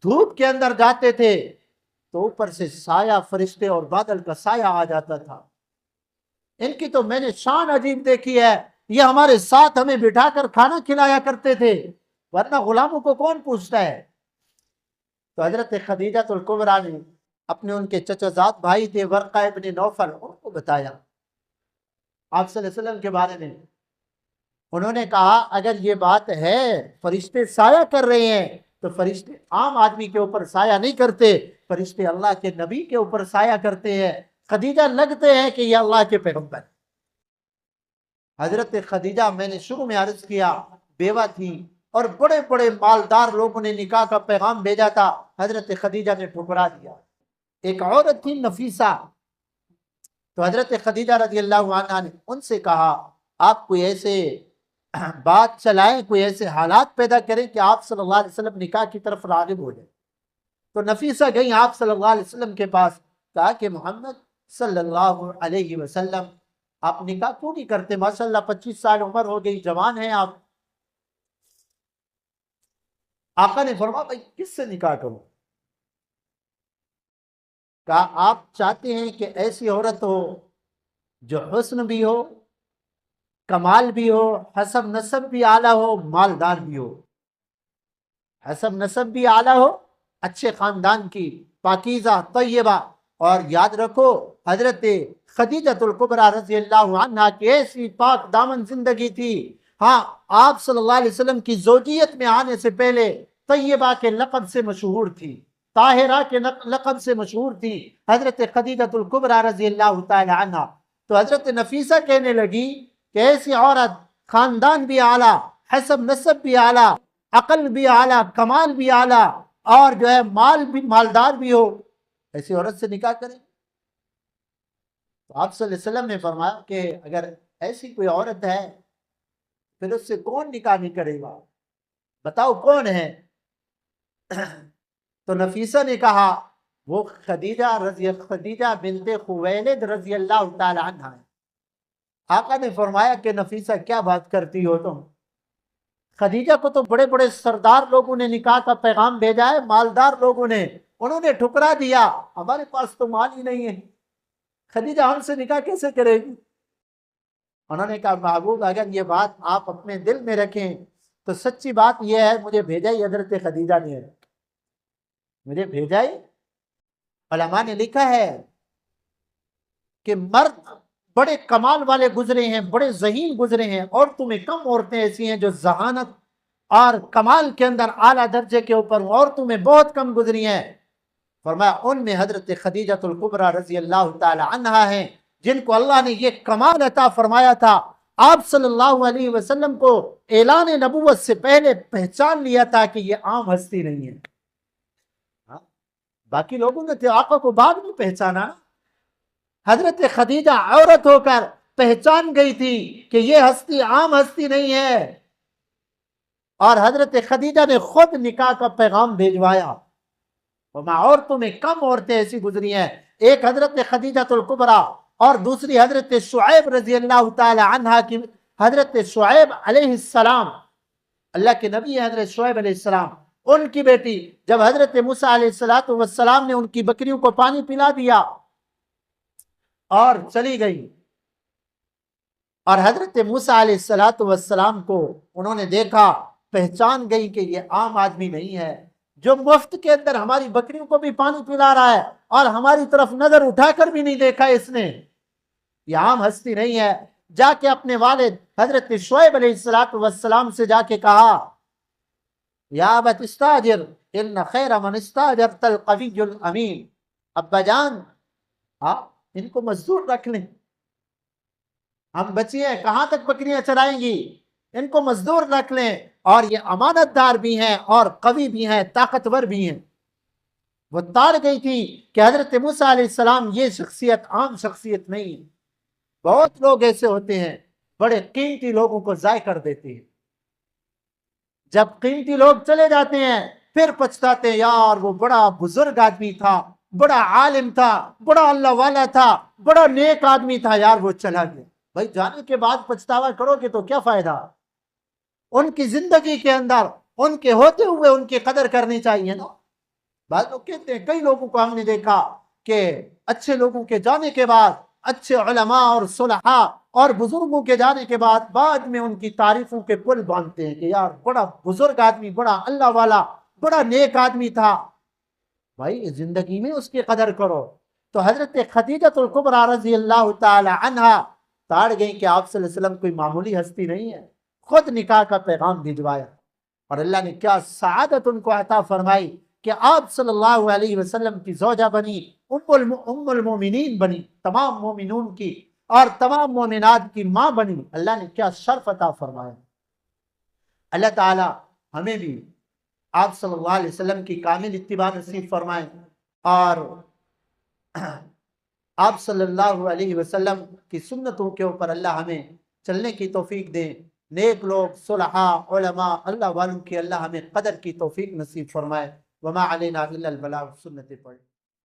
Speaker 1: دھوپ کے اندر جاتے تھے تو اوپر سے سایہ فرشتے اور بادل کا سایہ آ جاتا تھا، ان کی تو میں نے شان عجیب دیکھی ہے، یہ ہمارے ساتھ ہمیں بٹھا کر کھانا کھلایا کرتے تھے، ورنہ غلاموں کو کون پوچھتا ہے؟ تو حضرت خدیجہ الکبریٰ نے اپنے ان کے چچا زاد بھائی تھے ورقہ ابن نوفل، ان کو بتایا آپ صلی اللہ علیہ وسلم کے بارے میں۔ انہوں نے کہا اگر یہ بات ہے فرشتے سایہ کر رہے ہیں تو فرشتے عام آدمی کے اوپر سایہ نہیں کرتے، فرشتے اللہ کے نبی کے اوپر سایہ کرتے ہیں۔ خدیجہ لگتے ہیں کہ یہ اللہ کے پیغمبر۔ حضرت خدیجہ میں نے شروع میں عرض کیا بیوہ تھی اور بڑے بڑے مالدار لوگوں نے نکاح کا پیغام بھیجا تھا، حضرت خدیجہ نے ٹھکرا دیا۔ ایک عورت تھی نفیسہ، تو حضرت خدیجہ رضی اللہ عنہا نے ان سے کہا آپ کوئی ایسے بات چلائیں، کوئی ایسے حالات پیدا کریں کہ آپ صلی اللہ علیہ وسلم نکاح کی طرف راغب ہو جائیں۔ تو نفیسہ گئی آپ صلی اللہ علیہ وسلم کے پاس، کہا کہ محمد صلی اللہ علیہ وسلم آپ نکاح کیوں نہیں کرتے؟ ماشاءاللہ 25 سال عمر ہو گئی، جوان ہیں آپ۔ آقا نے فرمایا بھائی کس سے نکاح کروں؟ کہا آپ چاہتے ہیں کہ ایسی عورت ہو جو حسن بھی ہو، کمال بھی ہو، حسب نسب بھی اعلیٰ ہو، مالدار بھی ہو، حسب نسب بھی اعلیٰ ہو، اچھے خاندان کی، پاکیزہ طیبہ، اور یاد رکھو حضرت خدیجہ الکبریٰ رضی اللہ عنہا کی ایسی پاک دامن زندگی تھی۔ ہاں آپ صلی اللہ علیہ وسلم کی زوجیت میں آنے سے پہلے طیبہ کے لقب سے مشہور تھی، طاہرہ کے لقب سے مشہور تھی حضرت خدیجہ الکبریٰ رضی اللہ تعالی عنہا۔ تو حضرت نفیسہ کہنے لگی کہ ایسی عورت خاندان بھی اعلیٰ، حسب نسب بھی اعلیٰ، عقل بھی اعلیٰ، کمال بھی اعلیٰ، اور جو ہے مال بھی مالدار بھی ہو، ایسی عورت سے نکاح کریں۔ تو آپ صلی اللہ علیہ وسلم نے فرمایا کہ اگر ایسی کوئی عورت ہے پھر اس سے کون نکاح نہیں کرے گا، بتاؤ کون ہے؟ تو نفیسہ نے کہا وہ خدیجہ بنت خویلد رضی اللہ تعالی عنہ ہے۔ آقا نے فرمایا کہ نفیسہ کیا بات کرتی ہو تم؟ خدیجہ کو تو بڑے بڑے سردار لوگوں نے نکاح کا پیغام بھیجا ہے، مالدار لوگوں نے، انہوں نے ٹھکرا دیا، ہمارے پاس تو مال ہی نہیں ہے، خدیجہ ہم سے نکاح کیسے کرے گی؟ انہوں نے کہا محبوب اگر یہ بات آپ اپنے دل میں رکھیں تو سچی بات یہ ہے مجھے بھیجا ہی حضرت خدیجہ نے ہے، مجھے بھیجا ہی۔ علماء نے لکھا ہے کہ مرد بڑے کمال والے گزرے ہیں، بڑے ذہین گزرے ہیں، عورتوں میں کم عورتیں ایسی ہیں جو ذہانت اور کمال کے اندر اعلیٰ درجے کے اوپر، عورتوں میں بہت کم گزری ہیں۔ فرمایا ان میں حضرت خدیجہ الکبریٰ رضی اللہ تعالی عنہا ہیں جن کو اللہ نے یہ کمال عطا فرمایا تھا، آپ صلی اللہ علیہ وسلم کو اعلان نبوت سے پہلے پہچان لیا تھا کہ یہ عام ہستی نہیں ہے۔ باقی لوگوں نے آقا کو بعد میں پہچانا، حضرت خدیجہ عورت ہو کر پہچان گئی تھی کہ یہ ہستی عام ہستی نہیں ہے، اور حضرت خدیجہ نے خود نکاح کا پیغام بھیجوایا۔ عورتوں میں کم عورتیں ایسی گزری ہیں، ایک حضرت خدیجہ الکبریٰ اور دوسری حضرت شعیب رضی اللہ تعالی عنہا کی، حضرت شعیب علیہ السلام اللہ کے نبی ہیں، حضرت شعیب علیہ السلام، ان کی بیٹی جب حضرت موسیٰ علیہ السلام نے ان کی بکریوں کو پانی پلا دیا اور چلی گئی، اور حضرت موسیٰ علیہ السلام کو انہوں نے دیکھا، پہچان گئی کہ یہ عام آدمی نہیں ہے، جو مفت کے اندر ہماری بکریوں کو بھی پانی پلا رہا ہے اور ہماری طرف نظر اٹھا کر بھی نہیں دیکھا اس نے، یہ عام ہستی نہیں ہے۔ جا کے اپنے والد حضرت شعیب علیہ السلام سے جا کے کہا یا ابت استاجر ان خیر من استاجرت القوی الامین، ابا جان آپ ان کو مزدور رکھ لیں، ہم بچے ہیں کہاں تک بکریاں چرائیں گی، ان کو مزدور رکھ لیں، اور یہ امانت دار بھی ہیں اور قوی بھی ہیں، طاقتور بھی ہیں۔ وہ تاڑ گئی تھی کہ حضرت موسیٰ علیہ السلام یہ شخصیت عام شخصیت نہیں، بہت لوگ ایسے ہوتے ہیں بڑے قیمتی لوگوں کو ضائع کر دیتے ہیں، جب قیمتی لوگ چلے جاتے ہیں پھر پچھتاتے ہیں یار وہ بڑا بزرگ آدمی تھا، بڑا عالم تھا، بڑا اللہ والا تھا، بڑا نیک آدمی تھا، یار وہ چلا گیا۔ بھائی جانے کے بعد پچھتاوا کرو گے تو کیا فائدہ؟ ان کی زندگی کے اندر ان کے ہوتے ہوئے ان کی قدر کرنی چاہیے نا۔ بعض لوگ کہتے ہیں، کئی لوگوں کو ہم نے دیکھا کہ اچھے لوگوں کے جانے کے بعد، اچھے علماء اور صلحاء اور بزرگوں کے جانے کے بعد میں ان کی تعریفوں کے پل باندھتے ہیں کہ یار بڑا بزرگ آدمی، بڑا اللہ والا، بڑا نیک آدمی تھا۔ بھائی زندگی میں اس کی قدر کرو۔ تو حضرت خدیجہ الکبریٰ رضی اللہ تعالی عنہا تاڑ گئی کہ آپ صلی اللہ علیہ وسلم کوئی معمولی ہستی نہیں ہے، خود نکاح کا پیغام بھجوایا، اور اللہ نے کیا سعادت ان کو عطا فرمائی کہ آپ صلی اللہ علیہ وسلم کی زوجہ بنی، ام المومنین بنی، تمام مومنون کی اور تمام مومنات کی ماں بنی۔ اللہ نے کیا شرف عطا فرمایا۔ اللہ تعالی ہمیں بھی آپ صلی اللہ علیہ وسلم کی کامل اتباع نصیب فرمائیں، اور آپ صلی اللہ علیہ وسلم کی سنتوں کے اوپر اللہ ہمیں چلنے کی توفیق دے۔ نیک لوگ، صلحاء، علماء، اللہ والوں کی اللہ ہمیں قدر کی توفیق نصیب فرمائے۔ وما علینا الا البلاغ، سنت پڑھ